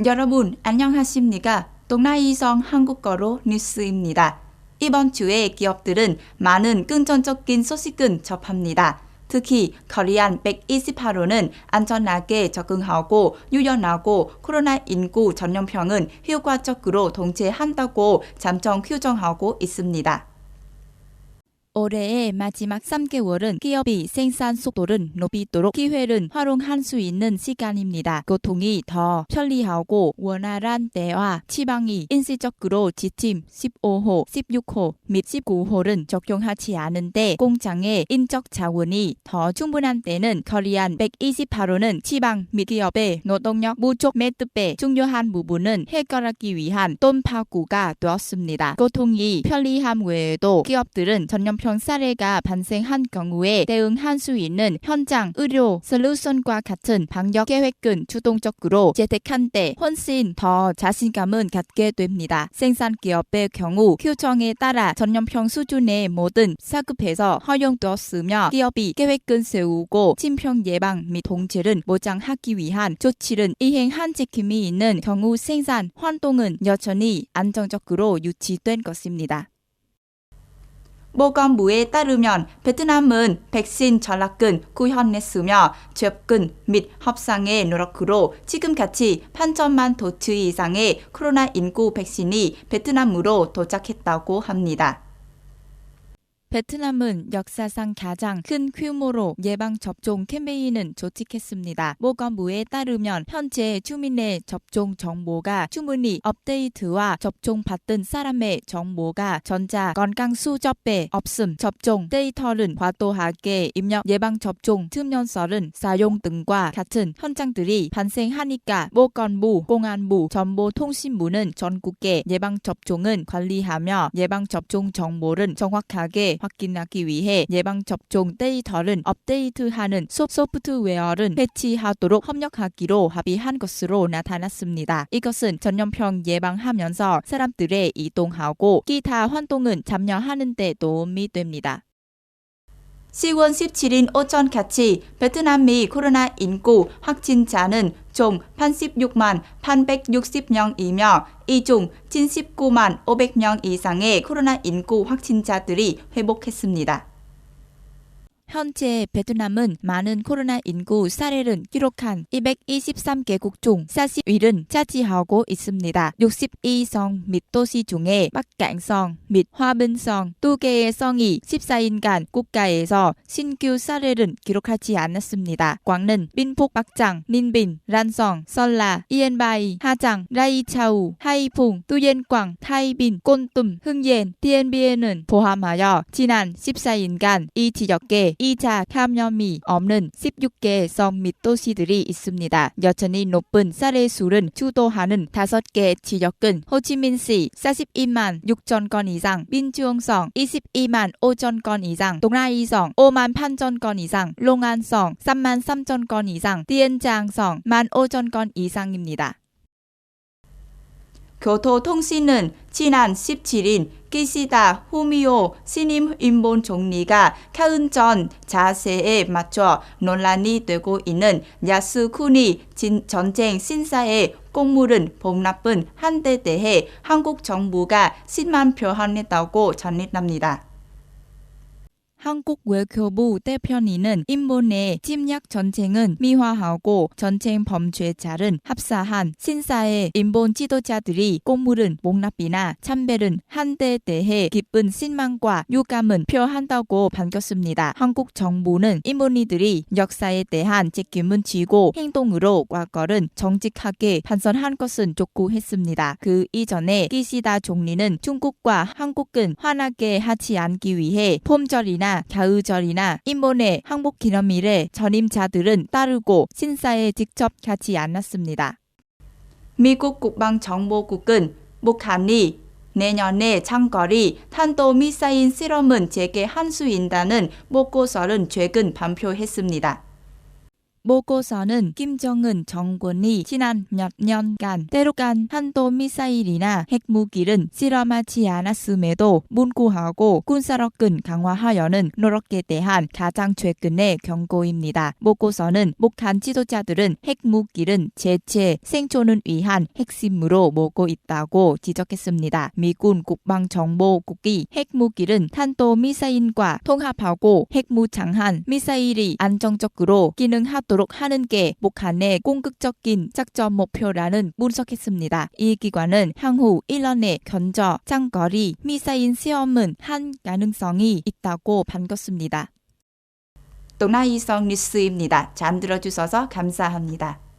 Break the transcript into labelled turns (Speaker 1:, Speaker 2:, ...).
Speaker 1: 여러분 안녕하십니까? 동나이성 한국어로 뉴스입니다. 이번 주에 기업들은 많은 긍정적인 소식을 접합니다. 특히 코리안 128호는 안전하게 적응하고 유연하고 코로나19 전염병은 효과적으로 통제한다고 잠정 규정하고 있습니다. 올해의 마지막 3개월은 기업이 생산 속도를 높이도록 기회를 활용할 수 있는 시간입니다. 교통이 더 편리하고 원활한 때와 지방이 일시적으로 지침 15호, 16호 및 19호를 적용하지 않은데 공장의 인적 자원이 더 충분한 때는 코리안 128호는 지방 및 기업의 노동력 부족 매듭의 중요한 부분은 해결하기 위한 돌파구가 되었습니다. 교통이 편리함 외에도 기업들은 전염병 사례가 발생한 경우에 대응할 수 있는 현장 의료 솔루션과 같은 방역 계획은 주동적으로 채택한 때 훨씬 더 자신감을 갖게 됩니다. 생산 기업의 경우 규정에 따라 전염병 수준의 모든 사급에서 허용되었으며 기업이 계획을 세우고 침병 예방 및 통제를 보장하기 위한 조치를 이행한 책임이 있는 경우 생산 활동은 여전히 안정적으로 유지된 것입니다. 보건부에 따르면 베트남은 백신 전락을 구현했으며 접근 및 협상의 노력으로 지금까지 8천만 도트 이상의 코로나19 백신이 베트남으로 도착했다고 합니다. 베트남은 역사상 가장 큰 규모로 예방접종 캠페인을 조직했습니다. 보건부에 따르면 현재 주민의 접종 정보가 주문이 업데이트와 접종받은 사람의 정보가 전자건강수접에 없음, 접종 데이터를 과도하게 입력 예방접종 증명서를 사용 등과 같은 현장들이 발생하니까 보건부, 공안부, 정보통신부는 전국의 예방접종을 관리하며 예방접종 정보를 정확하게 확인하기 위해 예방접종 데이터를 업데이트하는 소프트웨어를 배치하도록 협력하기로 합의한 것으로 나타났습니다. 이것은 전염병 예방하면서 사람들의 이동하고 기타 활동은 참여하는 데 도움이 됩니다. 10월 17일 오전까지 베트남의 코로나19 확진자는 총 86만 860명이며 이 중 79만 500명 이상의 코로나19 확진자들이 회복했습니다. 현재 베트남은 많은 코로나19 사례를 기록한 223개국 중 40위를 차지하고 있습니다. 62성 및 도시 중에 bắc-cạn-song 및 Hòa-Bình-song 두 개의 성이 14일간 국가에서 신규 사례를 기록하지 않았습니다. 광는, 빈폭-bắc-giang, ninh bình, 란성, 설라, yên-bai, hà-giang, rai-chau, hai-phùng, tu-yen-quang, thái-bình, côn-tum, hưng-yên, tiên-bien을 포함하여 지난 14일간 이 지역에 2차 감염이 없는 16개 성 및 도시들이 있습니다. 여전히 높은 사례 수를 주도하는 5개 지역은 호치민시 42만 6천 건 이상, 민주홍성 22만 5천 건 이상, 동라이성 5만 8천 건 이상, 롱안성 3만 3천 건 이상, 디엔장성 1만 5천 건 이상입니다. 교토통신은 지난 17일 기시다 후미오 신임 일본 총리가 카운전 자세에 맞춰 논란이 되고 있는 야스쿠니 전쟁 신사의 공물은 폭납은 한데 대해 한국 정부가 실망 표현했다고 전했답니다. 한국 외교부 대변인은 일본의 침략 전쟁은 미화하고 전쟁 범죄자를 합사한 신사의 일본 지도자들이 공물은 목납이나 참배는 한데 대해 깊은 실망과 유감을 표한다고 밝혔습니다. 한국 정부는 일본인들이 역사에 대한 책임을 지고 행동으로 과거를 정직하게 반성한 것은 촉구했습니다. 그 이전에 기시다 총리는 중국과 한국은 화나게 하지 않기 위해 봄절이나 가을절이나 일본의 항복기념일에 전임자들은 따르고 신사에 직접 가지 않았습니다. 미국 국방정보국은 북한이 내년에 장거리 탄도미사일 실험은 재개할 수 있다는 보고서를 최근 발표했습니다. 보고서는 김정은 정권이 지난 몇 년간 대륙간 탄도미사일이나 핵무기를 실험하지 않았음에도 불구하고 군사력을 강화하려는 노력에 대한 가장 최근의 경고입니다. 보고서는 북한 지도자들은 핵무기를 재체 생존을 위한 핵심으로 보고 있다고 지적했습니다. 미군 국방정보국이 핵무기를 탄도미사일과 통합하고 핵무장한 미사일이 안정적으로 기능하도록 하는 게 북한의 궁극적인 작전 목표라는 분석했습니다. 이 기관은 향후 1년의 견저 장거리 미사일 시험은 한 가능성이 있다고 밝혔습니다. 동아이성 뉴스입니다. 잘 들어주셔서 감사합니다.